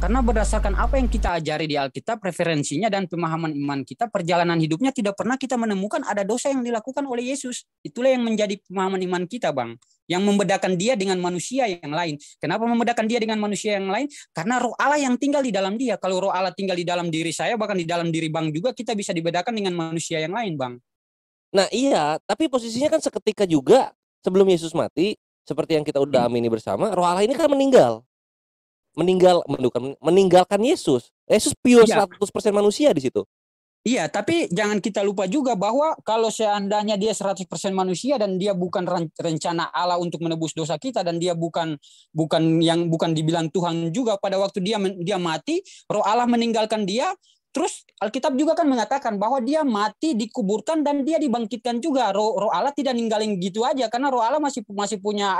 Karena berdasarkan apa yang kita ajari di Alkitab, preferensinya dan pemahaman iman kita, perjalanan hidupnya tidak pernah kita menemukan ada dosa yang dilakukan oleh Yesus. Itulah yang menjadi pemahaman iman kita, Bang. Yang membedakan dia dengan manusia yang lain. Kenapa membedakan dia dengan manusia yang lain? Karena roh Allah yang tinggal di dalam dia. Kalau roh Allah tinggal di dalam diri saya, bahkan di dalam diri Bang juga, kita bisa dibedakan dengan manusia yang lain, Bang. Nah iya, tapi posisinya kan seketika juga sebelum Yesus mati, seperti yang kita udah amini bersama, roh Allah ini kan meninggalkan Yesus. Yesus pure 100% manusia di situ. Iya, tapi jangan kita lupa juga bahwa kalau seandainya dia 100% manusia dan dia bukan rencana Allah untuk menebus dosa kita, dan dia bukan dibilang Tuhan juga pada waktu dia mati, roh Allah meninggalkan dia. Terus Alkitab juga kan mengatakan bahwa dia mati, dikuburkan, dan dia dibangkitkan juga. Roh Allah tidak ninggalin gitu aja, karena roh Allah masih punya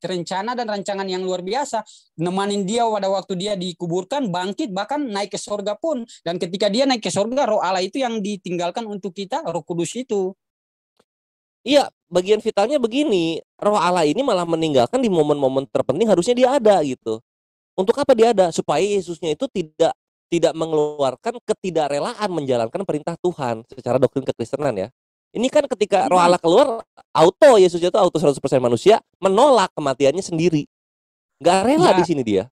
rencana dan rancangan yang luar biasa. Nemanin dia pada waktu dia dikuburkan, bangkit, bahkan naik ke surga pun. Dan ketika dia naik ke surga, roh Allah itu yang ditinggalkan untuk kita, Roh Kudus itu. Iya, bagian vitalnya begini, roh Allah ini malah meninggalkan di momen-momen terpenting harusnya dia ada gitu. Untuk apa dia ada? Supaya Yesusnya itu tidak mengeluarkan ketidakrelaan menjalankan perintah Tuhan secara doktrin kekristenan ya. Ini kan ketika roh Allah keluar, Yesusnya itu auto 100% manusia, menolak kematiannya sendiri. Gak rela di sini dia.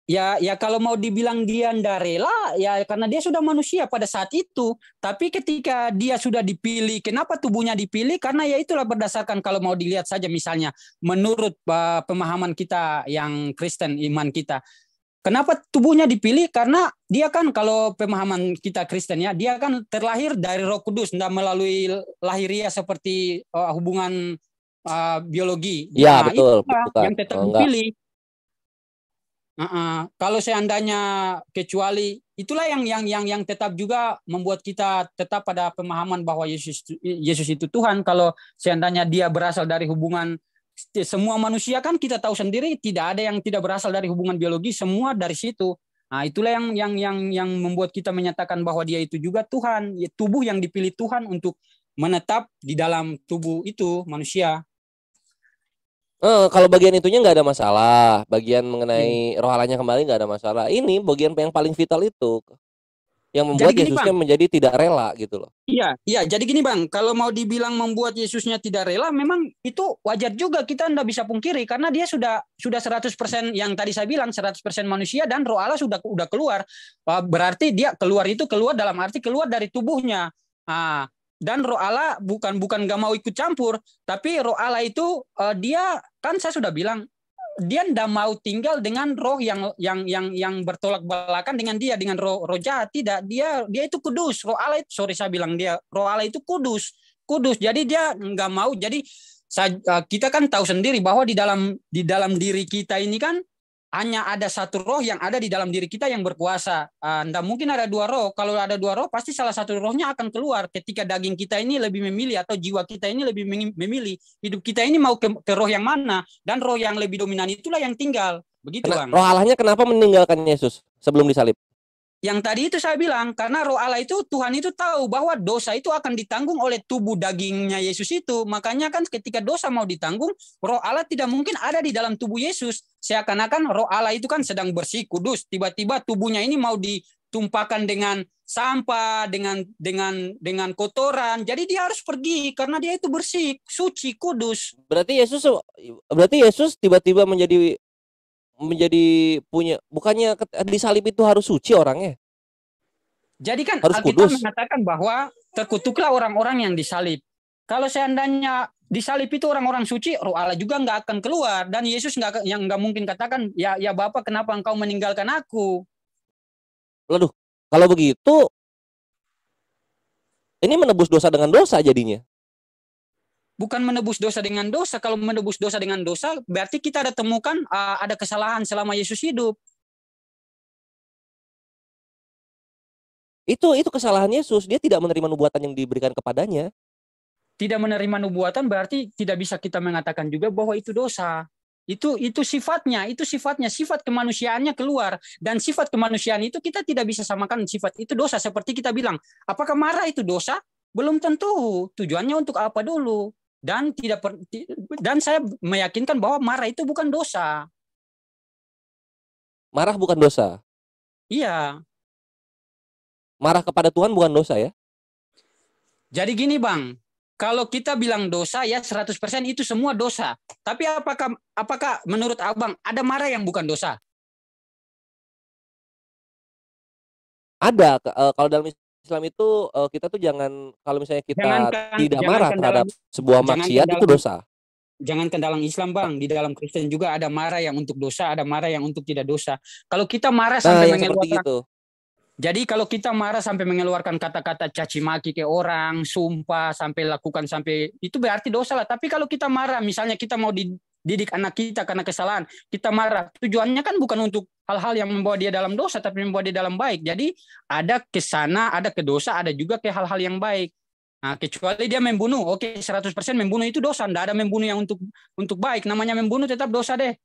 Ya kalau mau dibilang dia ndak rela, ya karena dia sudah manusia pada saat itu. Tapi ketika dia sudah dipilih, kenapa tubuhnya dipilih? Karena ya itulah berdasarkan, kalau mau dilihat saja misalnya, menurut pemahaman kita yang Kristen, iman kita. Kenapa tubuhnya dipilih? Karena dia kan, kalau pemahaman kita Kristen ya, dia kan terlahir dari Roh Kudus, tidak melalui lahiriah seperti hubungan biologi. Ya, betul. Yang tetap dipilih. Kalau seandainya kecuali itulah yang tetap juga membuat kita tetap pada pemahaman bahwa Yesus itu Tuhan. Kalau seandainya dia berasal dari hubungan, semua manusia kan kita tahu sendiri tidak ada yang tidak berasal dari hubungan biologi, semua dari situ. Nah, itulah yang membuat kita menyatakan bahwa dia itu juga Tuhan, tubuh yang dipilih Tuhan untuk menetap di dalam tubuh itu manusia. Kalau bagian itunya nggak ada masalah, bagian mengenai roh Allahnya kembali nggak ada masalah. Ini bagian yang paling vital itu, yang membuat Yesusnya menjadi tidak rela gitu loh. Iya. Jadi gini Bang, kalau mau dibilang membuat Yesusnya tidak rela, memang itu wajar juga, kita nggak bisa pungkiri, karena dia sudah 100% yang tadi saya bilang 100% manusia, dan roh Allah sudah keluar. Berarti dia keluar dalam arti keluar dari tubuhnya. Dan roh Allah bukan nggak mau ikut campur, tapi roh Allah itu dia kan saya sudah bilang, dia tidak mau tinggal dengan roh yang bertolak belakang dengan dia, dengan roh jahat. Tidak, dia itu kudus. Roh Allah itu, saya bilang roh Allah itu kudus. Jadi dia nggak mau. Jadi kita kan tahu sendiri bahwa di dalam diri kita ini kan hanya ada satu roh yang ada di dalam diri kita yang berkuasa. Nggak mungkin ada dua roh. Kalau ada dua roh, pasti salah satu rohnya akan keluar. Ketika daging kita ini lebih memilih, atau jiwa kita ini lebih memilih, hidup kita ini mau ke roh yang mana, dan roh yang lebih dominan itulah yang tinggal. Begitu Bang. Roh Allahnya kenapa meninggalkan Yesus sebelum disalib? Yang tadi itu saya bilang, karena roh Allah itu, Tuhan itu tahu bahwa dosa itu akan ditanggung oleh tubuh dagingnya Yesus itu. Makanya kan ketika dosa mau ditanggung, roh Allah tidak mungkin ada di dalam tubuh Yesus. Seakan-akan roh Allah itu kan sedang bersih, kudus. Tiba-tiba tubuhnya ini mau ditumpahkan dengan sampah, dengan kotoran. Jadi dia harus pergi karena dia itu bersih, suci, kudus. Berarti Yesus tiba-tiba menjadi punya, bukannya disalib itu harus suci orangnya? Jadi kan Alkitab mengatakan bahwa terkutuklah orang-orang yang disalib. Kalau seandainya disalib itu orang-orang suci, roh Allah juga nggak akan keluar, dan Yesus nggak mungkin katakan, ya Bapa, kenapa engkau meninggalkan aku? Waduh, kalau begitu ini menebus dosa dengan dosa jadinya. Bukan menebus dosa dengan dosa. Kalau menebus dosa dengan dosa, berarti kita ada temukan ada kesalahan selama Yesus hidup. Itu kesalahan Yesus. Dia tidak menerima nubuatan yang diberikan kepadanya. Tidak menerima nubuatan berarti tidak bisa kita mengatakan juga bahwa itu dosa. Itu sifatnya, sifat kemanusiaannya keluar, dan sifat kemanusiaan itu kita tidak bisa samakan sifat itu dosa. Seperti kita bilang, apakah marah itu dosa? Belum tentu. Tujuannya untuk apa dulu? Dan saya meyakinkan bahwa marah itu bukan dosa. Marah bukan dosa. Iya. Marah kepada Tuhan bukan dosa ya. Jadi gini Bang, kalau kita bilang dosa ya 100% itu semua dosa. Tapi apakah menurut Abang ada marah yang bukan dosa? Ada kalau dalam Islam itu kita tuh jangan, kalau misalnya kita tidak marah Jangankan dalam terhadap sebuah jangankan maksiat itu dalam dosa. jangankan dalam Islam Bang, di dalam Kristen juga ada marah yang untuk dosa, ada marah yang untuk tidak dosa. Kalau kita marah Nah, sampai yang seperti mengeluarkan gitu. Jadi kalau kita marah sampai mengeluarkan kata-kata caci maki ke orang, sumpah sampai lakukan sampai itu berarti dosa lah. Tapi kalau kita marah, misalnya kita mau didik anak kita karena kesalahan, kita marah. Tujuannya kan bukan untuk hal-hal yang membawa dia dalam dosa, tapi membawa dia dalam baik. Jadi ada ke sana, ada ke dosa, ada juga ke hal-hal yang baik. Nah, kecuali dia membunuh, oke 100% membunuh itu dosa. Tidak ada membunuh yang untuk baik. Namanya membunuh tetap dosa deh.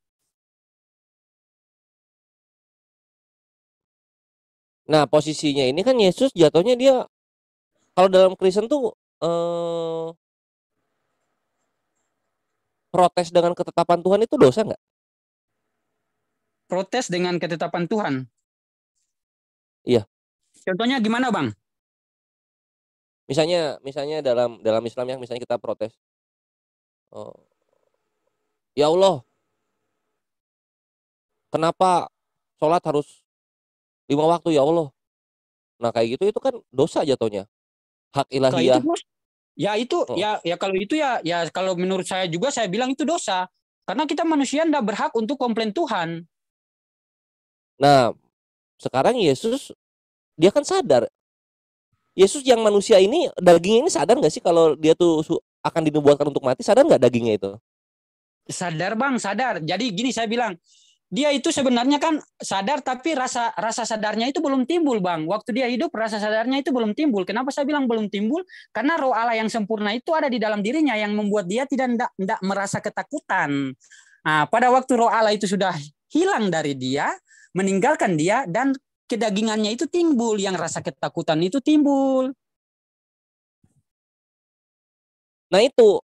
Nah, posisinya ini kan Yesus jatuhnya dia, kalau dalam Kristen tuh protes dengan ketetapan Tuhan itu dosa nggak? Protes dengan ketetapan Tuhan. Iya. Contohnya gimana, Bang? Misalnya dalam Islam yang misalnya kita protes, oh, ya Allah, kenapa sholat harus 5 waktu ya Allah? Nah kayak gitu itu kan dosa jatuhnya, hak Kalau itu ilahiyah. ya itu Oh. ya kalau itu ya kalau menurut saya juga saya bilang itu dosa. Karena kita manusia tidak berhak untuk komplain Tuhan. Nah sekarang Yesus dia kan sadar, Yesus yang manusia ini dagingnya ini sadar nggak sih kalau dia tuh akan dinubuatkan untuk mati, sadar nggak dagingnya itu? Sadar Bang, sadar. Jadi gini saya bilang, dia itu sebenarnya kan sadar tapi rasa sadarnya itu belum timbul Bang. Waktu dia hidup rasa sadarnya itu belum timbul. Kenapa saya bilang belum timbul? Karena roh Allah yang sempurna itu ada di dalam dirinya yang membuat dia tidak merasa ketakutan. Nah, pada waktu roh Allah itu sudah hilang dari dia, meninggalkan dia dan kedagingannya itu timbul, yang rasa ketakutan itu timbul. Nah itu,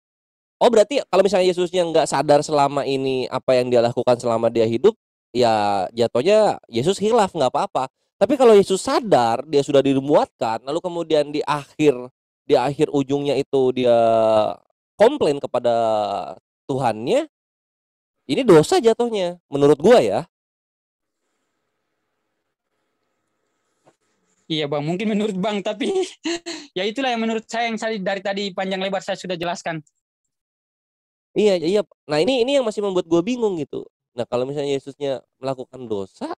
oh berarti kalau misalnya Yesusnya nggak sadar selama ini apa yang dia lakukan selama dia hidup, ya jatuhnya Yesus hilaf nggak apa-apa. Tapi kalau Yesus sadar dia sudah dinubuatkan, lalu kemudian di akhir ujungnya itu dia komplain kepada Tuhannya, ini dosa jatuhnya menurut gua ya. Iya Bang, mungkin menurut Bang, tapi ya itulah yang menurut saya yang dari tadi panjang lebar saya sudah jelaskan. Iya iya. Nah ini yang masih membuat gua bingung gitu. Nah kalau misalnya Yesusnya melakukan dosa,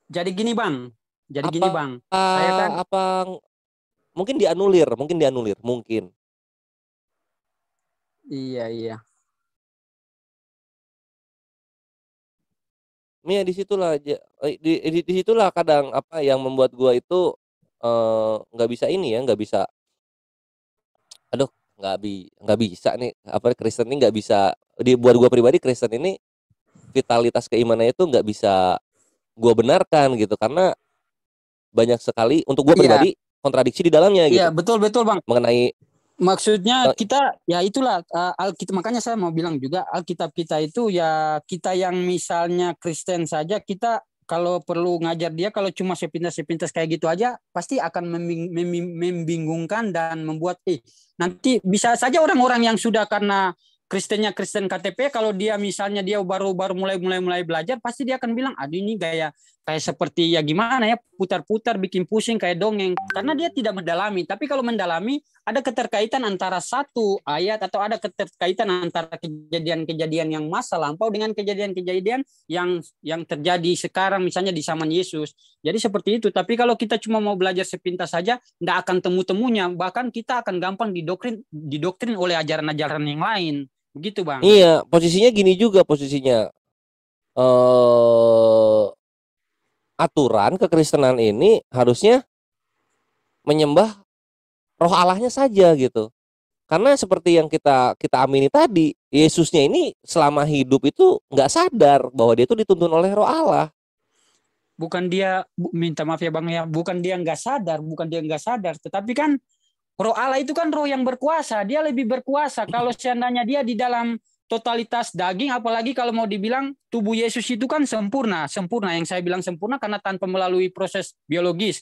Jadi gini Bang, apa saya kan apa mungkin dianulir mungkin. iya iya. Iya di situlah kadang apa yang membuat gua itu nggak bisa ini ya, nggak bisa, aduh nggak bisa nih apa Kristen ini nggak bisa, buat gua pribadi Kristen ini vitalitas keimanannya itu nggak bisa gua benarkan gitu, karena banyak sekali untuk gua Iya, pribadi kontradiksi di dalamnya iya gitu betul betul Bang. mengenai Maksudnya kita ya itulah Alkitab, makanya saya mau bilang juga Alkitab kita itu ya kita yang misalnya Kristen saja kita kalau perlu ngajar dia kalau cuma sepintas-sepintas kayak gitu aja pasti akan membingungkan dan membuat nanti bisa saja orang-orang yang sudah karena Kristennya Kristen KTP kalau dia misalnya dia baru mulai belajar pasti dia akan bilang aduh ini kayak seperti ya gimana ya putar-putar bikin pusing kayak dongeng karena dia tidak mendalami. Tapi kalau mendalami ada keterkaitan antara satu ayat atau ada keterkaitan antara kejadian-kejadian yang masa lampau dengan kejadian-kejadian yang terjadi sekarang misalnya di zaman Yesus. Jadi seperti itu. Tapi kalau kita cuma mau belajar sepintas saja tidak akan temu-temunya, bahkan kita akan gampang didoktrin oleh ajaran-ajaran yang lain. Begitu Bang. iya posisinya gini juga posisinya, eh aturan kekristenan ini harusnya menyembah roh Allahnya saja gitu. Karena seperti yang kita amini tadi, Yesusnya ini selama hidup itu nggak sadar bahwa dia itu dituntun oleh Roh Allah. Bukan dia minta maaf ya Bang ya, bukan dia nggak sadar, tetapi kan Roh Allah itu kan roh yang berkuasa, dia lebih berkuasa. Kalau seandainya dia di dalam totalitas daging, apalagi kalau mau dibilang tubuh Yesus itu kan sempurna. Sempurna, yang saya bilang sempurna karena tanpa melalui proses biologis.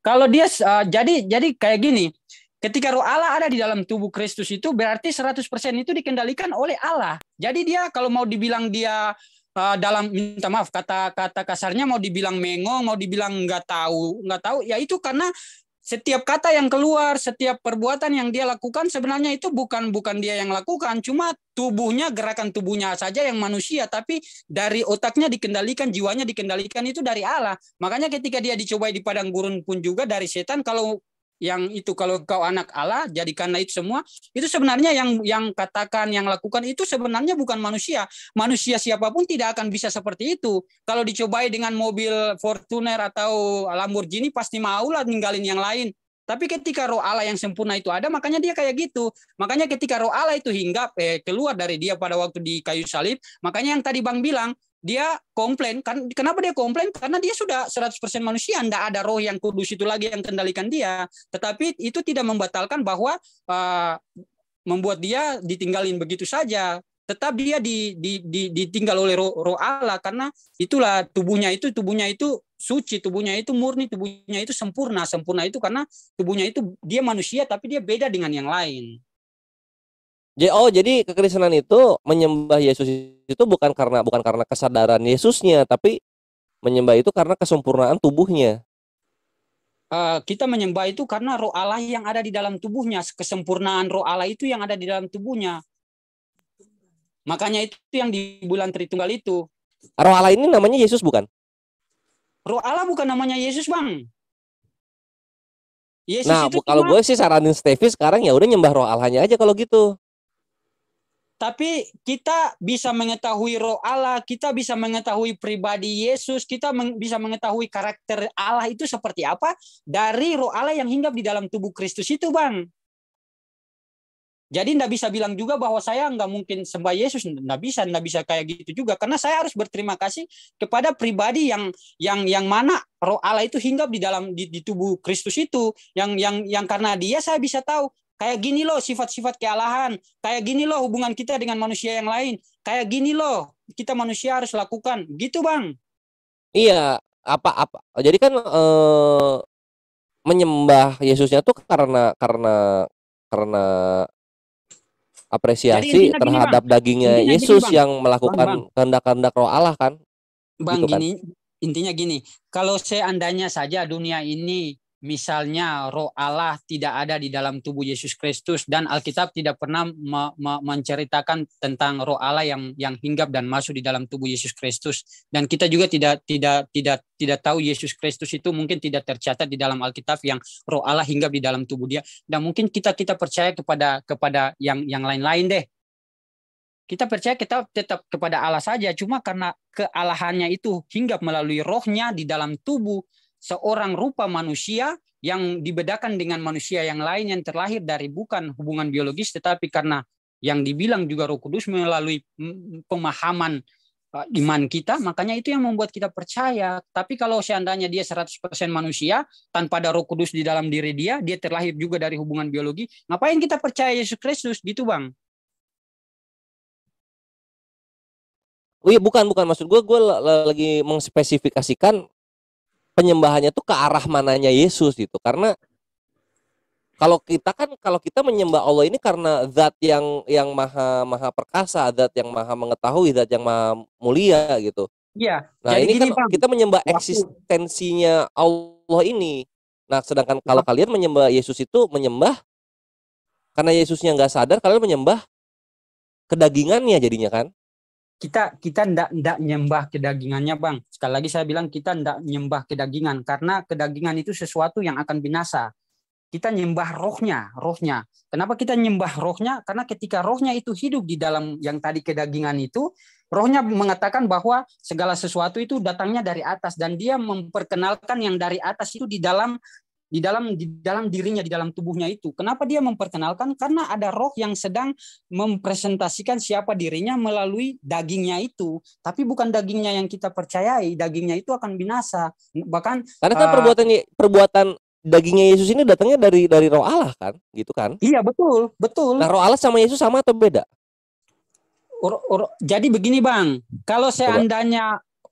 Kalau dia jadi kayak gini, ketika roh Allah ada di dalam tubuh Kristus itu berarti 100% itu dikendalikan oleh Allah. Jadi dia kalau mau dibilang dia dalam, minta maaf kata kasarnya, mau dibilang mengong, mau dibilang nggak tahu, ya itu karena setiap kata yang keluar, setiap perbuatan yang dia lakukan sebenarnya itu bukan dia yang lakukan, cuma tubuhnya, gerakan tubuhnya saja yang manusia, tapi dari otaknya dikendalikan, jiwanya dikendalikan itu dari Allah. Makanya ketika dia dicobai di padang gurun pun juga dari setan, kalau yang itu, kalau kau anak Allah, jadikanlah itu semua. Itu sebenarnya yang katakan, yang lakukan itu sebenarnya bukan manusia. Manusia siapapun tidak akan bisa seperti itu. Kalau dicobai dengan mobil Fortuner atau Lamborghini pasti maulah ninggalin yang lain. Tapi ketika roh Allah yang sempurna itu ada, makanya dia kayak gitu. Makanya ketika roh Allah itu hinggap keluar dari dia pada waktu di kayu salib, makanya yang tadi Bang bilang, dia komplain. Kenapa dia komplain? Karena dia sudah 100% manusia, tidak ada roh yang kudus itu lagi yang kendalikan dia. Tetapi itu tidak membatalkan bahwa membuat dia ditinggalin begitu saja. Tetap dia ditinggal oleh roh Allah, karena itulah tubuhnya itu suci, tubuhnya itu murni, tubuhnya itu sempurna. Sempurna itu karena tubuhnya itu dia manusia tapi dia beda dengan yang lain. Jadi kekristenan itu menyembah Yesus itu bukan karena kesadaran Yesusnya, tapi menyembah itu karena kesempurnaan tubuhnya. Kita menyembah itu karena roh Allah yang ada di dalam tubuhnya, kesempurnaan roh Allah itu yang ada di dalam tubuhnya. Makanya itu yang di bulan Tritunggal itu. Roh Allah ini namanya Yesus bukan? Roh Allah bukan namanya Yesus, Bang. Yesus Nah, itu kalau gue sih saranin Steffi sekarang ya udah nyembah roh Allahnya aja kalau gitu. Tapi kita bisa mengetahui roh Allah, kita bisa mengetahui pribadi Yesus, kita bisa mengetahui karakter Allah itu seperti apa dari roh Allah yang hinggap di dalam tubuh Kristus itu, Bang. Jadi nggak bisa bilang juga bahwa saya nggak mungkin sembah Yesus, nggak bisa kayak gitu juga, karena saya harus berterima kasih kepada pribadi yang mana roh Allah itu hinggap di dalam di tubuh Kristus itu, yang karena dia saya bisa tahu kayak gini loh sifat-sifat kealahan, kayak gini loh hubungan kita dengan manusia yang lain, kayak gini loh kita manusia harus lakukan, gitu Bang. Iya, apa. Jadi kan menyembah Yesusnya tuh karena apresiasi terhadap Bang, dagingnya Yesus yang melakukan kehendak-kehendak roh Allah kan. Bang, gitu kan? Intinya gini, kalau seandainya saja dunia ini misalnya roh Allah tidak ada di dalam tubuh Yesus Kristus dan Alkitab tidak pernah menceritakan tentang roh Allah yang hinggap dan masuk di dalam tubuh Yesus Kristus, dan kita juga tidak tahu Yesus Kristus itu mungkin tidak tercatat di dalam Alkitab yang roh Allah hinggap di dalam tubuh dia, dan mungkin kita percaya kepada yang lain-lain deh. Kita percaya kita tetap kepada Allah saja, cuma karena kealahannya itu hinggap melalui rohnya di dalam tubuh seorang rupa manusia yang dibedakan dengan manusia yang lain yang terlahir dari bukan hubungan biologis, tetapi karena yang dibilang juga Roh Kudus melalui pemahaman iman kita, makanya itu yang membuat kita percaya. Tapi kalau seandainya dia 100% manusia tanpa ada Roh Kudus di dalam diri dia terlahir juga dari hubungan biologi, ngapain kita percaya Yesus Kristus gitu, Bang? Oh iya, bukan maksud gue lagi mengspesifikasikan penyembahannya tuh ke arah mananya Yesus gitu. Karena kalau kita menyembah Allah ini karena zat yang maha perkasa, zat yang maha mengetahui, zat yang maha mulia gitu. Iya. Nah, Jadi ini gini, kan Bang, kita menyembah eksistensinya Allah ini. Nah, sedangkan kalau kalian menyembah Yesus itu menyembah karena Yesusnya nggak sadar, kalian menyembah kedagingannya jadinya kan? Kita ndak nyembah kedagingannya, Bang. Sekali lagi saya bilang kita ndak nyembah kedagingan, karena kedagingan itu sesuatu yang akan binasa. Kita nyembah rohnya. Kenapa kita nyembah rohnya? Karena ketika rohnya itu hidup di dalam yang tadi kedagingan itu, rohnya mengatakan bahwa segala sesuatu itu datangnya dari atas, dan dia memperkenalkan yang dari atas itu di dalam dirinya, di dalam tubuhnya itu. Kenapa dia memperkenalkan? Karena ada roh yang sedang mempresentasikan siapa dirinya melalui dagingnya itu. Tapi bukan dagingnya yang kita percayai, dagingnya itu akan binasa. Bahkan karena kan perbuatan dagingnya Yesus ini datangnya dari roh Allah kan, gitu kan? Iya, betul. Nah, roh Allah sama Yesus sama atau beda? Jadi begini Bang, Coba.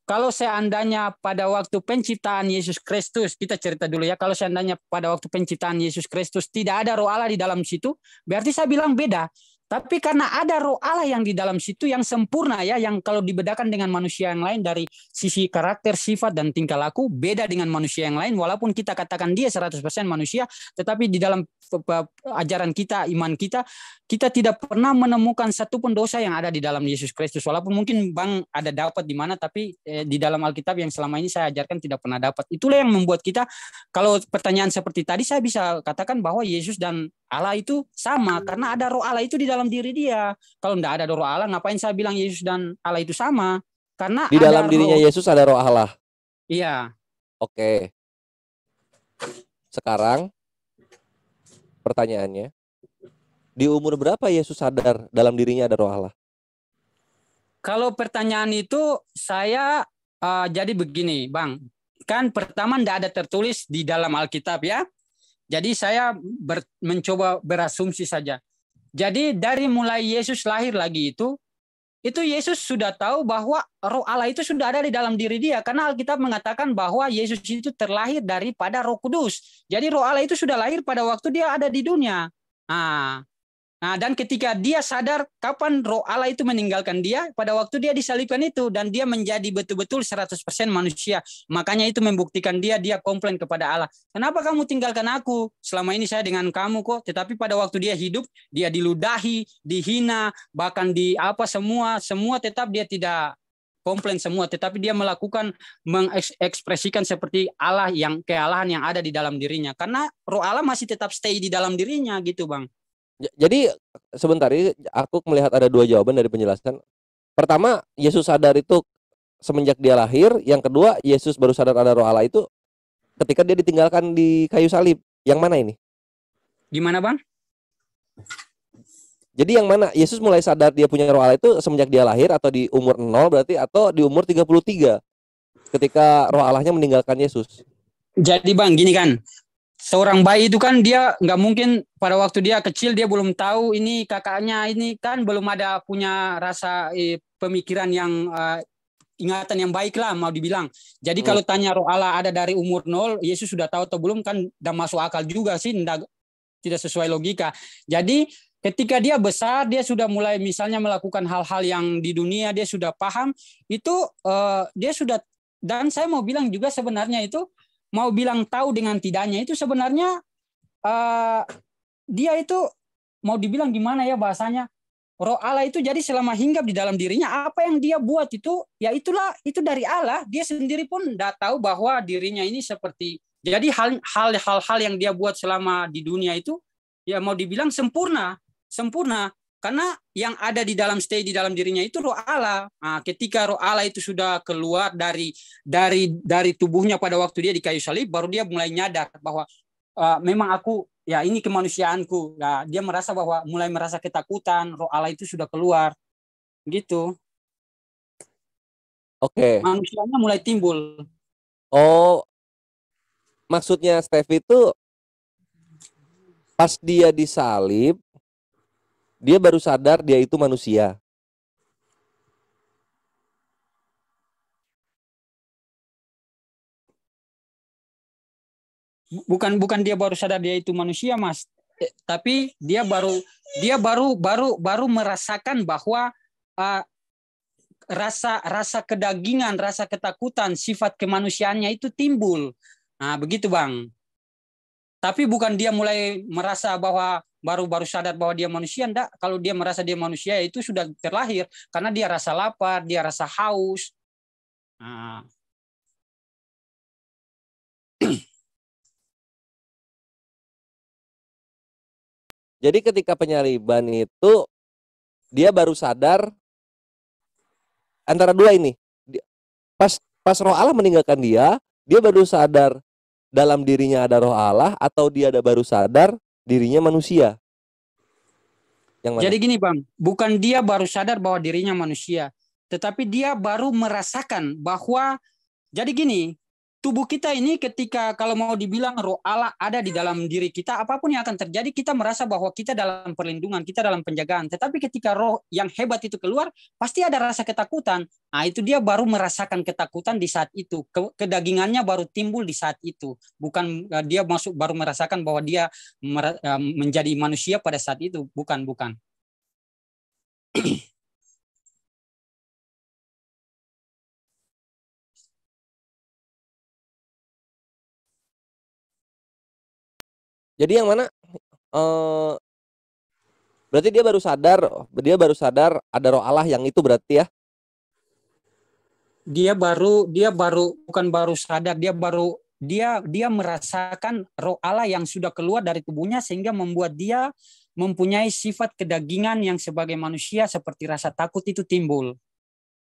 kalau seandainya pada waktu penciptaan Yesus Kristus, kita cerita dulu ya, kalau seandainya pada waktu penciptaan Yesus Kristus tidak ada roh Allah di dalam situ, berarti saya bilang beda. Tapi karena ada roh Allah yang di dalam situ yang sempurna ya, yang kalau dibedakan dengan manusia yang lain dari sisi karakter, sifat, dan tingkah laku, beda dengan manusia yang lain, walaupun kita katakan dia 100% manusia, tetapi di dalam ajaran kita, iman kita, kita tidak pernah menemukan satupun dosa yang ada di dalam Yesus Kristus. Walaupun mungkin Bang ada dapat di mana, tapi di dalam Alkitab yang selama ini saya ajarkan tidak pernah dapat. Itulah yang membuat kita, kalau pertanyaan seperti tadi, saya bisa katakan bahwa Yesus dan Allah itu sama, karena ada roh Allah itu di dalam diri dia. Kalau tidak ada roh Allah, ngapain saya bilang Yesus dan Allah itu sama? Karena Di dalam ada dirinya roh. Yesus ada roh Allah. Iya. Oke. Sekarang pertanyaannya, di umur berapa Yesus sadar dalam dirinya ada roh Allah? Kalau pertanyaan itu saya jadi begini, Bang. Kan pertama tidak ada tertulis di dalam Alkitab ya. Jadi saya mencoba berasumsi saja. Jadi dari mulai Yesus lahir lagi itu Yesus sudah tahu bahwa roh Allah itu sudah ada di dalam diri dia. Karena Alkitab mengatakan bahwa Yesus itu terlahir daripada Roh Kudus. Jadi roh Allah itu sudah lahir pada waktu dia ada di dunia. Dan ketika dia sadar kapan roh Allah itu meninggalkan dia, pada waktu dia disalibkan itu, dan dia menjadi betul-betul 100% manusia. Makanya itu membuktikan dia komplain kepada Allah. Kenapa kamu tinggalkan aku? Selama ini saya dengan kamu kok. Tetapi pada waktu dia hidup, dia diludahi, dihina, bahkan semua tetap dia tidak komplain semua, tetapi dia melakukan, mengekspresikan seperti Allah, yang kealahan yang ada di dalam dirinya. Karena roh Allah masih tetap stay di dalam dirinya gitu, Bang. Jadi sebentar ini aku melihat ada dua jawaban dari penjelasan. Pertama, Yesus sadar itu semenjak dia lahir. Yang kedua, Yesus baru sadar ada roh Allah itu ketika dia ditinggalkan di kayu salib. Yang mana ini? Gimana Bang? Jadi yang mana? Yesus mulai sadar dia punya roh Allah itu semenjak dia lahir, atau di umur 0 berarti, atau di umur 33 ketika roh Allahnya meninggalkan Yesus? Jadi Bang, gini kan, seorang bayi itu kan dia nggak mungkin pada waktu dia kecil dia belum tahu ini kakaknya, ini kan belum ada punya rasa pemikiran yang ingatan yang baik lah mau dibilang. Jadi kalau tanya roh Allah ada dari umur 0, Yesus sudah tahu atau belum kan udah masuk akal juga sih, tidak sesuai logika. Jadi ketika dia besar, dia sudah mulai misalnya melakukan hal-hal yang di dunia, dia sudah paham itu, dia sudah. Dan saya mau bilang juga sebenarnya itu, mau bilang tahu dengan tidaknya itu sebenarnya dia itu mau dibilang gimana ya bahasanya, roh Allah itu jadi selama hinggap di dalam dirinya, apa yang dia buat itu ya itu dari Allah. Dia sendiri pun tidak tahu bahwa dirinya ini seperti, jadi hal-hal yang dia buat selama di dunia itu ya mau dibilang sempurna karena yang ada di dalam stay di dalam dirinya itu roh Allah. Ketika roh Allah itu sudah keluar dari tubuhnya pada waktu dia di kayu salib, baru dia mulai nyadar bahwa memang aku, ya ini kemanusiaanku. Nah, dia mulai merasa ketakutan, roh Allah itu sudah keluar. Gitu. Oke. Manusianya mulai timbul. Oh, maksudnya Stevie itu pas dia disalib, dia baru sadar dia itu manusia. Bukan dia baru sadar dia itu manusia, Mas. Tapi dia baru merasakan bahwa rasa kedagingan, rasa ketakutan, sifat kemanusiaannya itu timbul. Begitu, Bang. Tapi bukan dia mulai merasa bahwa baru sadar bahwa dia manusia, enggak. Kalau dia merasa dia manusia itu sudah terlahir, karena dia rasa lapar, dia rasa haus. Jadi ketika penyaliban itu dia baru sadar antara dua ini. Pas roh Allah meninggalkan dia baru sadar dalam dirinya ada roh Allah, atau dia baru sadar dirinya manusia? Yang mana? Jadi gini Bang, bukan dia baru sadar bahwa dirinya manusia, tetapi dia baru merasakan bahwa, jadi gini, tubuh kita ini ketika kalau mau dibilang roh Allah ada di dalam diri kita, apapun yang akan terjadi, kita merasa bahwa kita dalam perlindungan, kita dalam penjagaan. Tetapi ketika roh yang hebat itu keluar, pasti ada rasa ketakutan. Nah, itu dia baru merasakan ketakutan di saat itu. Kedagingannya baru timbul di saat itu. Bukan dia masuk baru merasakan bahwa dia menjadi manusia pada saat itu. Bukan, bukan. Jadi yang mana? Berarti dia baru sadar ada roh Allah yang itu berarti ya? Dia baru bukan baru sadar, dia merasakan roh Allah yang sudah keluar dari tubuhnya sehingga membuat dia mempunyai sifat kedagingan yang sebagai manusia seperti rasa takut itu timbul.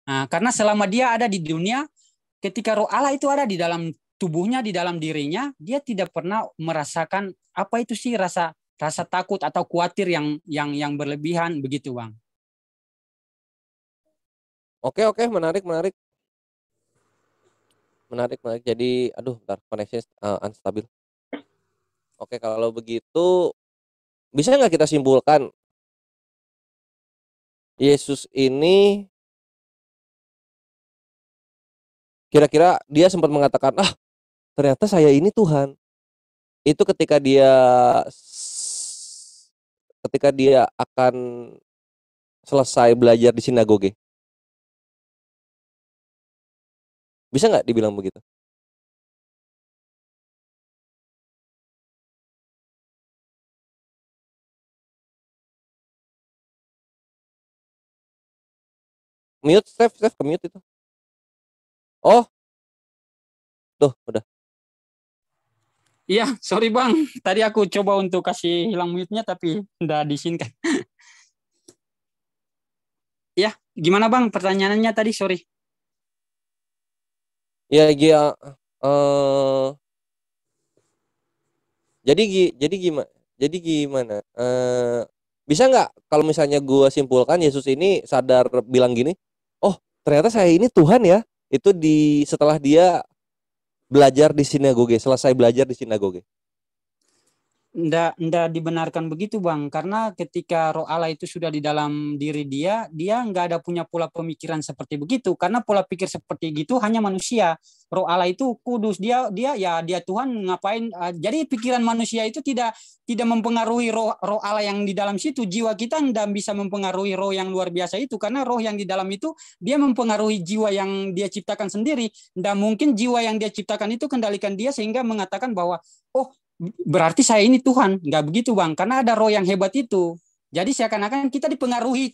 Nah, karena selama dia ada di dunia, ketika roh Allah itu ada di dalam tubuhnya, di dalam dirinya, dia tidak pernah merasakan apa itu sih rasa takut atau khawatir yang berlebihan begitu, Bang. Oke, menarik. Jadi, aduh, bentar, koneksi unstabil. Oke, kalau begitu bisa nggak kita simpulkan Yesus ini kira-kira dia sempat mengatakan, ternyata saya ini Tuhan. Itu ketika dia akan selesai belajar di sinagoge. Bisa nggak dibilang begitu? Mute, Steph, ke mute itu. Oh, tuh, udah. Iya, sorry Bang. Tadi aku coba untuk kasih hilang mute-nya tapi udah diizinkan. Ya, gimana Bang pertanyaannya tadi? Sorry. Ya, jadi gimana? Bisa nggak kalau misalnya gue simpulkan Yesus ini sadar bilang gini, oh ternyata saya ini Tuhan ya. Itu setelah dia belajar di sinagoge, selesai belajar di sinagoge. Nggak dibenarkan begitu Bang, karena ketika roh Allah itu sudah di dalam diri dia nggak ada punya pola pemikiran seperti begitu, karena pola pikir seperti gitu hanya manusia. Roh Allah itu kudus, dia Tuhan, ngapain? Jadi pikiran manusia itu tidak mempengaruhi roh Allah yang di dalam situ. Jiwa kita nggak bisa mempengaruhi roh yang luar biasa itu, karena roh yang di dalam itu dia mempengaruhi jiwa yang dia ciptakan sendiri. Nggak mungkin jiwa yang dia ciptakan itu kendalikan dia sehingga mengatakan bahwa oh berarti saya ini Tuhan. Nggak begitu Bang, karena ada roh yang hebat itu. Jadi seakan-akan kita dipengaruhi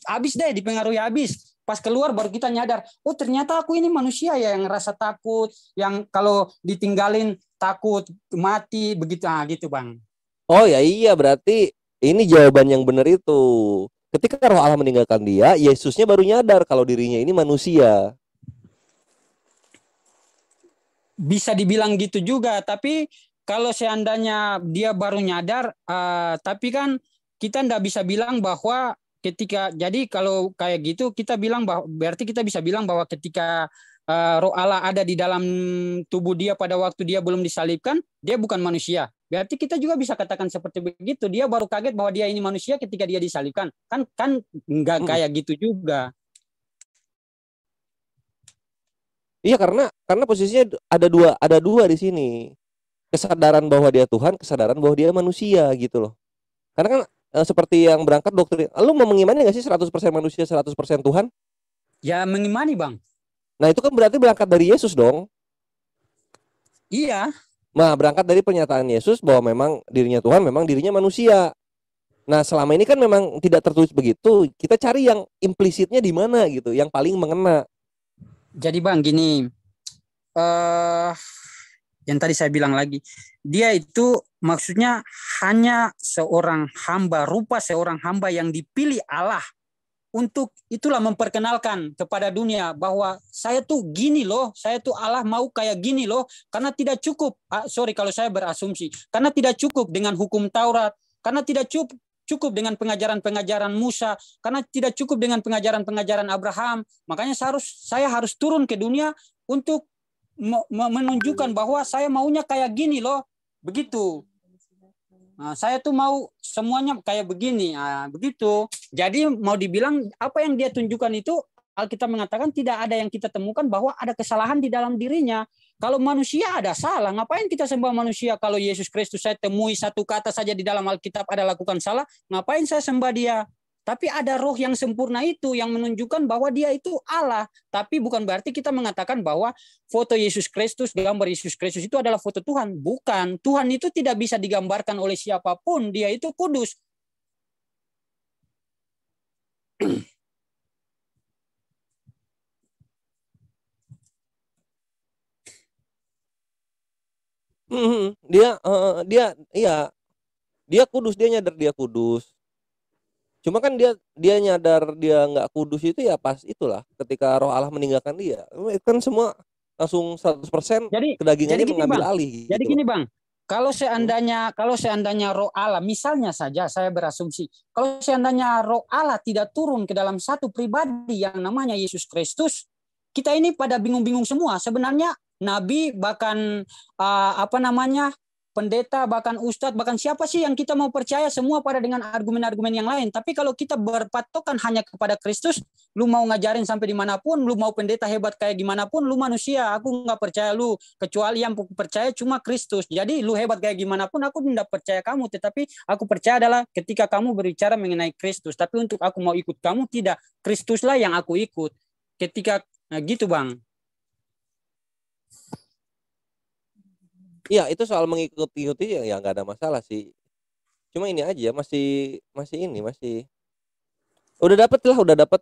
habis. Pas keluar baru kita nyadar, oh ternyata aku ini manusia ya yang rasa takut, yang kalau ditinggalin takut mati begitu. Gitu Bang. Oh ya iya, berarti ini jawaban yang benar itu. Ketika roh Allah meninggalkan dia, Yesusnya baru nyadar kalau dirinya ini manusia. Bisa dibilang gitu juga, tapi kalau seandainya dia baru nyadar, tapi kan kita nggak bisa bilang bahwa jadi kalau kayak gitu kita bilang bahwa berarti kita bisa bilang bahwa ketika roh Allah ada di dalam tubuh dia pada waktu dia belum disalibkan, dia bukan manusia. Berarti kita juga bisa katakan seperti begitu. Dia baru kaget bahwa dia ini manusia ketika dia disalibkan. Kan nggak kayak gitu juga. Iya, karena posisinya ada dua di sini. Kesadaran bahwa dia Tuhan, kesadaran bahwa dia manusia gitu loh. Karena kan seperti yang berangkat doktrin, lu mau mengimani nggak sih 100% manusia 100% Tuhan? Ya mengimani Bang. Nah itu kan berarti berangkat dari Yesus dong. Iya. Nah berangkat dari pernyataan Yesus bahwa memang dirinya Tuhan, memang dirinya manusia. Nah selama ini kan memang tidak tertulis begitu. Kita cari yang implisitnya di mana gitu, yang paling mengena. Jadi Bang gini, yang tadi saya bilang lagi, dia itu maksudnya hanya seorang hamba yang dipilih Allah untuk itulah memperkenalkan kepada dunia bahwa saya tuh gini loh, saya tuh Allah mau kayak gini loh, karena tidak cukup, sorry kalau saya berasumsi, karena tidak cukup dengan hukum Taurat, karena tidak cukup dengan pengajaran-pengajaran Musa, karena tidak cukup dengan pengajaran-pengajaran Abraham, makanya saya harus turun ke dunia untuk menunjukkan bahwa saya maunya kayak gini loh, begitu. Nah, saya tuh mau semuanya kayak begini, begitu. Jadi mau dibilang apa yang dia tunjukkan itu, Alkitab mengatakan tidak ada yang kita temukan bahwa ada kesalahan di dalam dirinya. Kalau manusia ada salah, ngapain kita sembah manusia? Kalau Yesus Kristus saya temui satu kata saja di dalam Alkitab ada lakukan salah, ngapain saya sembah dia? Tapi ada roh yang sempurna itu yang menunjukkan bahwa dia itu Allah. Tapi bukan berarti kita mengatakan bahwa foto Yesus Kristus, gambar Yesus Kristus itu adalah foto Tuhan. Bukan. Tuhan itu tidak bisa digambarkan oleh siapapun. Dia itu kudus. Dia kudus, dia nyadar dia kudus. Cuma kan dia nyadar dia nggak kudus itu ya pas itulah ketika Roh Allah meninggalkan dia. Kan semua langsung 100% kedagingannya jadi mengambil Bang, alih. Jadi gitu gini Bang, kalau seandainya Roh Allah, misalnya saja saya berasumsi, kalau seandainya Roh Allah tidak turun ke dalam satu pribadi yang namanya Yesus Kristus, kita ini pada bingung-bingung semua. Sebenarnya Nabi bahkan pendeta, bahkan ustadz, bahkan siapa sih yang kita mau percaya, semua pada dengan argumen-argumen yang lain. Tapi kalau kita berpatokan hanya kepada Kristus, lu mau ngajarin sampai dimanapun, lu mau pendeta hebat kayak gimana pun, lu manusia, aku nggak percaya lu, kecuali yang aku percaya cuma Kristus. Jadi lu hebat kayak gimana pun, aku tidak percaya kamu, tetapi aku percaya adalah ketika kamu berbicara mengenai Kristus. Tapi untuk aku mau ikut kamu, tidak, Kristuslah yang aku ikut. Ketika gitu Bang. Iya, itu soal mengikuti ya nggak ada masalah sih. Cuma ini aja masih udah dapet.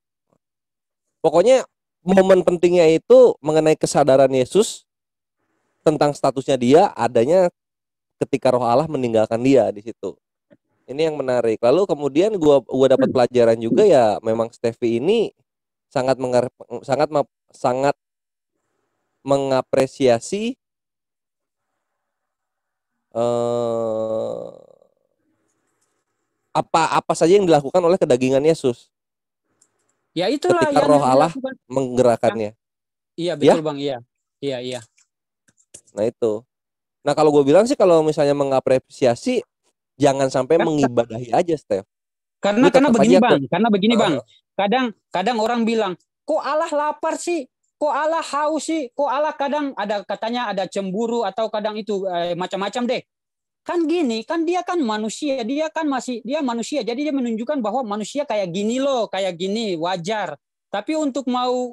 Pokoknya momen pentingnya itu mengenai kesadaran Yesus tentang statusnya dia adanya ketika Roh Allah meninggalkan dia di situ. Ini yang menarik. Lalu kemudian gua dapat pelajaran juga ya, memang Steffi ini sangat mengapresiasi apa saja yang dilakukan oleh kedagingan Yesus. Ya itulah ketika yang Roh Allah menggerakkannya. Iya betul ya? Bang, iya. Nah itu. Nah kalau gue bilang sih kalau misalnya mengapresiasi jangan sampai mengibadahi aja, Steph. Karena begini Bang. Kadang orang bilang, kok Allah lapar sih? Kok Allah haus sih? Kok Allah kadang katanya ada cemburu atau kadang itu macam-macam deh. Kan gini, kan dia kan manusia, dia manusia. Jadi dia menunjukkan bahwa manusia kayak gini loh, kayak gini, wajar. Tapi untuk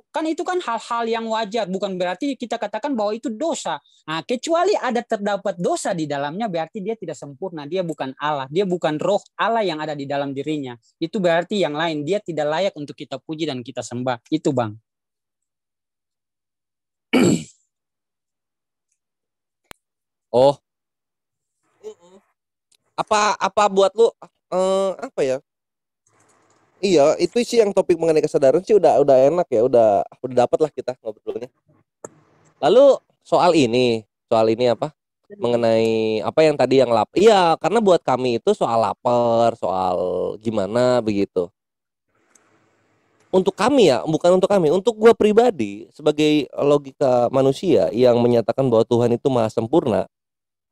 kan itu kan hal-hal yang wajar, bukan berarti kita katakan bahwa itu dosa. Nah, kecuali ada terdapat dosa di dalamnya, berarti dia tidak sempurna, dia bukan Allah, dia bukan roh Allah yang ada di dalam dirinya. Itu berarti yang lain, dia tidak layak untuk kita puji dan kita sembah. Itu Bang. Oh, apa buat lu apa ya? Iya, itu sih yang topik mengenai kesadaran sih udah enak ya, udah dapat lah kita ngobrolnya. Lalu soal ini apa? Mengenai apa yang tadi yang lapar. Iya, karena buat kami itu soal lapar, soal gimana begitu. Untuk kami ya, bukan untuk kami, untuk gua pribadi sebagai logika manusia yang menyatakan bahwa Tuhan itu maha sempurna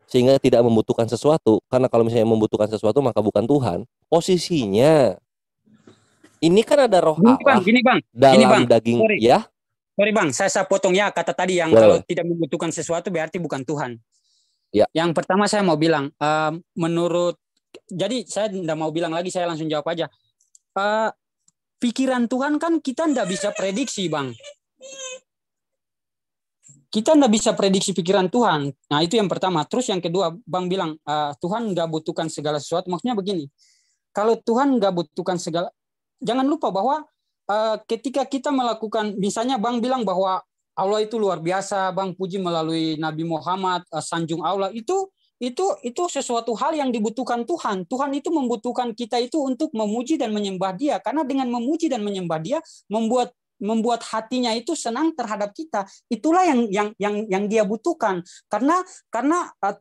sehingga tidak membutuhkan sesuatu, karena kalau misalnya membutuhkan sesuatu maka bukan Tuhan. Posisinya ini kan ada roh Allah gini bang. dalam daging. Sorry. Ya. Sorry bang, saya potong ya kata tadi yang kalau tidak membutuhkan sesuatu berarti bukan Tuhan. Ya. Yang pertama saya mau bilang, jadi saya tidak mau bilang lagi, saya langsung jawab aja. Pikiran Tuhan kan kita tidak bisa prediksi bang. Kita tidak bisa prediksi pikiran Tuhan. Nah itu yang pertama. Terus yang kedua, bang bilang Tuhan nggak butuhkan segala sesuatu. Maksudnya begini, kalau Tuhan nggak butuhkan segala, jangan lupa bahwa ketika kita melakukan, misalnya bang bilang bahwa Allah itu luar biasa, bang puji melalui Nabi Muhammad, sanjung Allah, itu sesuatu hal yang dibutuhkan Tuhan. Tuhan itu membutuhkan kita itu untuk memuji dan menyembah Dia, karena dengan memuji dan menyembah Dia membuat hatinya itu senang terhadap kita. Itulah yang Dia butuhkan. Karena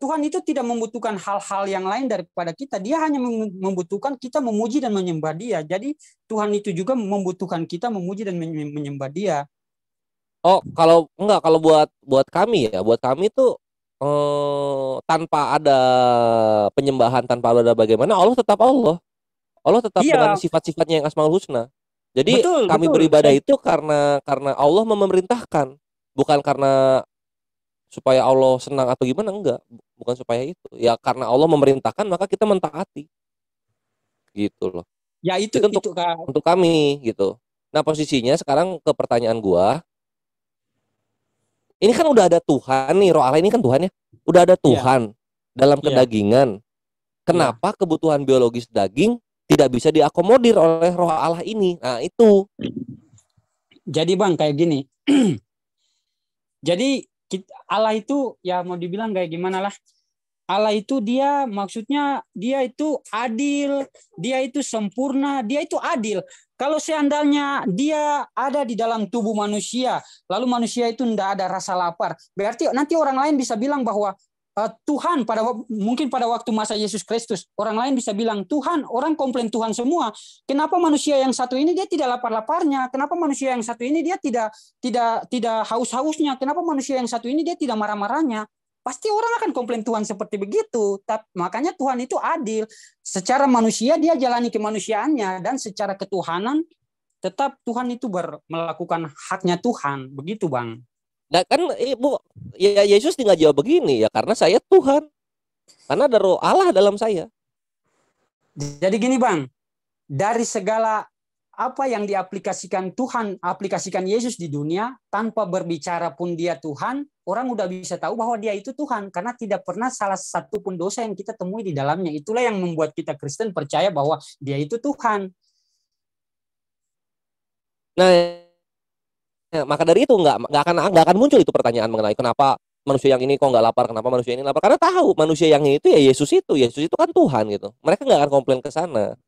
Tuhan itu tidak membutuhkan hal-hal yang lain daripada kita. Dia hanya membutuhkan kita memuji dan menyembah Dia. Jadi Tuhan itu juga membutuhkan kita memuji dan menyembah Dia. Oh, kalau enggak, kalau buat kami ya, buat kami tuh tanpa ada penyembahan, tanpa ada bagaimana, Allah tetap Allah. Allah tetap dengan Iya, sifat-sifatnya yang Asmaul Husna. Jadi betul, kami betul. beribadah itu karena Allah memerintahkan, bukan karena supaya Allah senang atau gimana, enggak. Bukan supaya itu. Ya karena Allah memerintahkan maka kita mentaati gitu loh. Ya Itu untuk itu Kak. untuk kami gitu. Nah, posisinya sekarang ke pertanyaan gua, ini kan udah ada Tuhan nih, Roh Allah ini kan Tuhan ya. Udah ada Iya, Tuhan dalam iya, kedagingan. iya. Kenapa kebutuhan biologis daging tidak bisa diakomodir oleh Roh Allah ini? Nah, itu. Jadi Bang kayak gini. Jadi Allah itu ya mau dibilang kayak gimana lah. Allah itu dia maksudnya dia itu adil, dia itu sempurna, dia itu adil. Kalau seandainya dia ada di dalam tubuh manusia, lalu manusia itu tidak ada rasa lapar, berarti nanti orang lain bisa bilang bahwa Tuhan mungkin pada waktu masa Yesus Kristus, orang lain bisa bilang Tuhan, orang komplain Tuhan semua. Kenapa manusia yang satu ini dia tidak lapar-laparnya? Kenapa manusia yang satu ini dia tidak haus-hausnya? Kenapa manusia yang satu ini dia tidak marah-marahnya? Pasti orang akan komplain Tuhan seperti begitu. Makanya Tuhan itu adil. Secara manusia dia jalani kemanusiaannya dan secara ketuhanan tetap Tuhan itu melakukan haknya Tuhan. Begitu, Bang. Nah, kan Ibu, ya Yesus tinggal jawab begini ya, karena saya Tuhan. Karena ada Roh Allah dalam saya. Jadi gini, Bang. Dari segala apa yang diaplikasikan Tuhan, aplikasikan Yesus di dunia, tanpa berbicara pun dia Tuhan, orang udah bisa tahu bahwa dia itu Tuhan, karena tidak pernah salah satu pun dosa yang kita temui di dalamnya. Itulah yang membuat kita Kristen percaya bahwa dia itu Tuhan. Nah, ya, maka dari itu nggak akan muncul itu pertanyaan mengenai kenapa manusia yang ini kok nggak lapar, kenapa manusia ini lapar, karena tahu manusia yang ini itu ya Yesus itu kan Tuhan gitu. Mereka nggak akan komplain ke sana.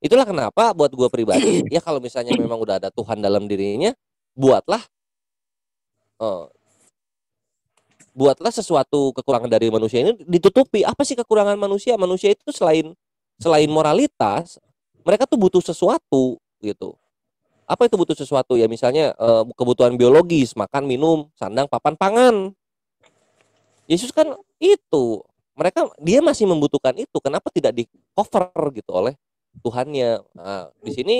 Itulah kenapa buat gue pribadi, ya kalau misalnya memang udah ada Tuhan dalam dirinya, buatlah eh, buatlah sesuatu kekurangan dari manusia ini ditutupi. Apa sih kekurangan manusia? Manusia itu selain moralitas, mereka tuh butuh sesuatu gitu. Apa itu butuh sesuatu? Ya misalnya kebutuhan biologis, makan, minum, sandang, papan, pangan. Yesus kan itu. Dia masih membutuhkan itu. Kenapa tidak di cover gitu oleh Tuhannya? Nah, di sini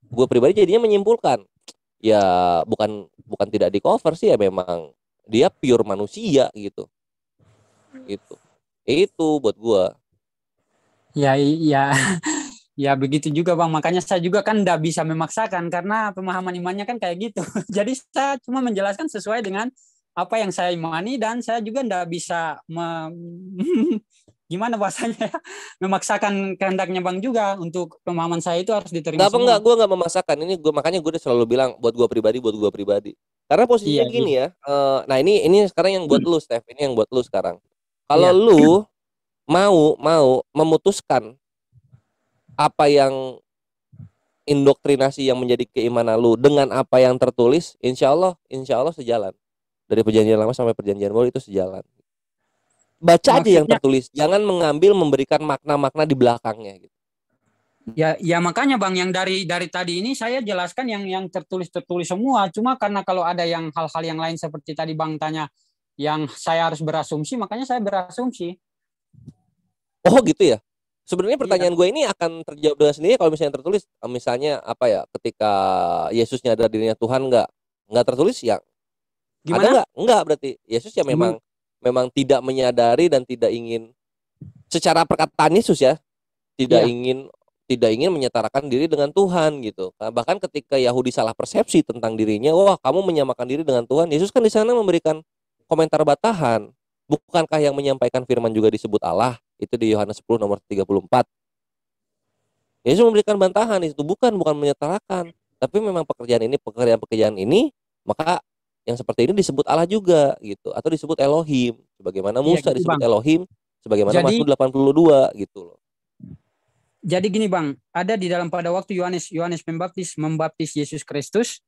gue pribadi jadinya menyimpulkan, ya bukan bukan tidak di cover sih, ya memang dia pure manusia gitu. Itu buat gue. Ya, ya, ya begitu juga Bang. Makanya saya juga kan tidak bisa memaksakan karena pemahaman imannya kan kayak gitu. Jadi saya cuma menjelaskan sesuai dengan apa yang saya imani dan saya juga tidak bisa gimana bahasanya ya, memaksakan kehendaknya Bang juga untuk pemahaman saya itu harus diterima Enggak, semua. gue nggak memaksakan ini. Makanya gue udah selalu bilang buat gue pribadi. Karena Iya, posisinya iya, gini ya. Nah ini sekarang yang buat lu, Steph. Ini yang buat lu sekarang. Kalau iya. lu mau memutuskan apa yang indoktrinasi yang menjadi keimanan lu dengan apa yang tertulis, insya Allah sejalan. Dari perjanjian lama sampai perjanjian baru itu sejalan. Baca aja yang Maksudnya tertulis, jangan memberikan makna-makna di belakangnya gitu. ya, ya makanya Bang yang dari tadi ini saya jelaskan yang tertulis semua. Cuma karena kalau ada yang hal-hal yang lain seperti tadi Bang tanya yang saya harus berasumsi, makanya saya berasumsi. Oh gitu ya. Sebenarnya Iya. pertanyaan gue ini akan terjawab dengan sendiri kalau misalnya tertulis, misalnya apa ya, ketika Yesus nyadar dirinya Tuhan, nggak tertulis ya, ada Gimana? nggak berarti Yesus ya memang memang tidak menyadari dan tidak ingin, secara perkataan Yesus ya, tidak Iya. ingin tidak ingin menyetarakan diri dengan Tuhan gitu. Nah, bahkan ketika Yahudi salah persepsi tentang dirinya, wah kamu menyamakan diri dengan Tuhan, Yesus kan di sana memberikan komentar batahan. Bukankah yang menyampaikan firman juga disebut Allah? Itu di Yohanes 10 nomor 34. Yesus memberikan bantahan itu, bukan menyetarakan, tapi memang pekerjaan ini, maka yang seperti ini disebut Allah juga gitu, atau disebut Elohim, sebagaimana Iya Musa gitu disebut Bang. Elohim, sebagaimana Jadi Mazmur 82 gitu loh. jadi gini Bang, ada di dalam pada waktu Yohanes membaptis Yesus Kristus.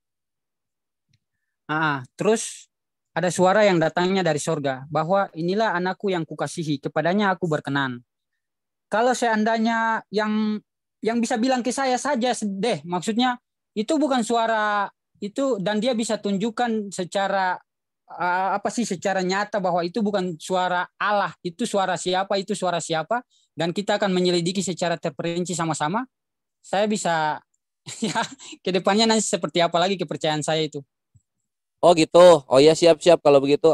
Terus ada suara yang datangnya dari sorga bahwa inilah anakku yang kukasihi, kepadanya aku berkenan. Kalau seandainya yang bisa bilang ke saya saja deh, maksudnya itu bukan suara itu, dan dia bisa tunjukkan secara secara nyata bahwa itu bukan suara Allah, itu suara siapa, dan kita akan menyelidiki secara terperinci sama-sama. Saya bisa ya kedepannya nanti seperti apa lagi kepercayaan saya itu. Oh gitu. Oh ya, siap-siap kalau begitu.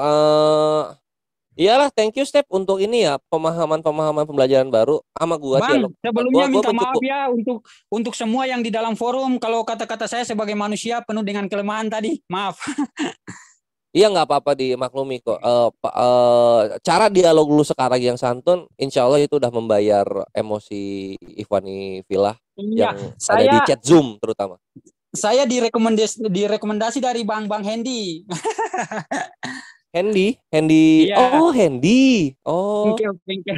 Iyalah, thank you Step untuk ini ya, pemahaman-pemahaman pembelajaran baru sama gua Bang, dialog. Gua sebelumnya gua minta maaf mencukup. ya untuk semua yang di dalam forum kalau kata-kata saya sebagai manusia penuh dengan kelemahan tadi. Maaf. Iya, nggak apa-apa, dimaklumi kok. Cara dialog lu sekarang yang santun, insya Allah itu udah membayar emosi Ivani Villa Iya, yang ada saya di chat Zoom terutama. saya direkomendasi dari Bang Hendy. Hendy. Iya, Oh, Hendy. Oh, oke oke oke.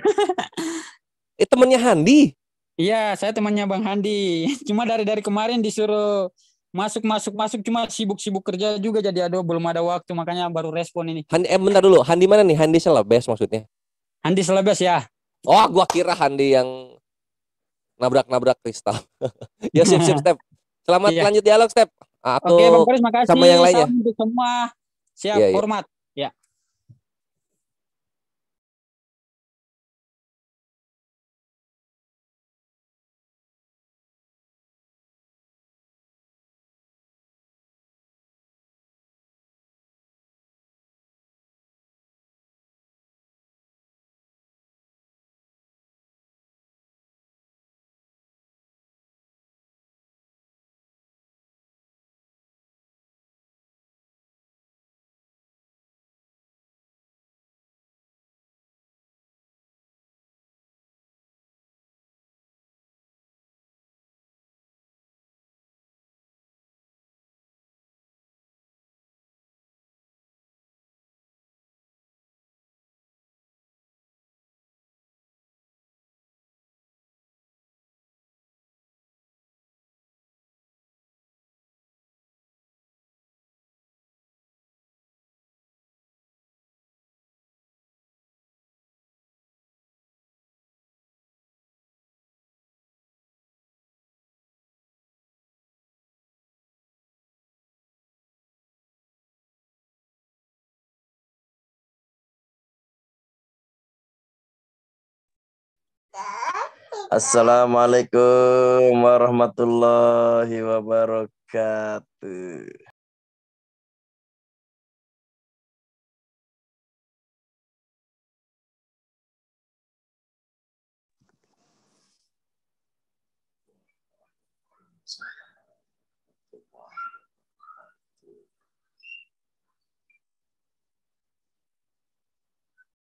temennya Handi. Iya, saya temannya Bang Handi. Cuma dari kemarin disuruh masuk cuma sibuk-sibuk kerja juga jadi aduh belum ada waktu makanya baru respon ini. Handi, bentar dulu. Handi mana nih? Handi Selebes maksudnya. Handi Selebes ya. Oh, gua kira Handi yang nabrak-nabrak kristal. Ya, sip-sip Step. Selamat Iya. lanjut dialog Step. Oke, Bang Atau Faris, sama yang makasih. lainnya. Salam untuk semua. Siap, Iya, iya. hormat. Ya. Assalamualaikum warahmatullahi wabarakatuh.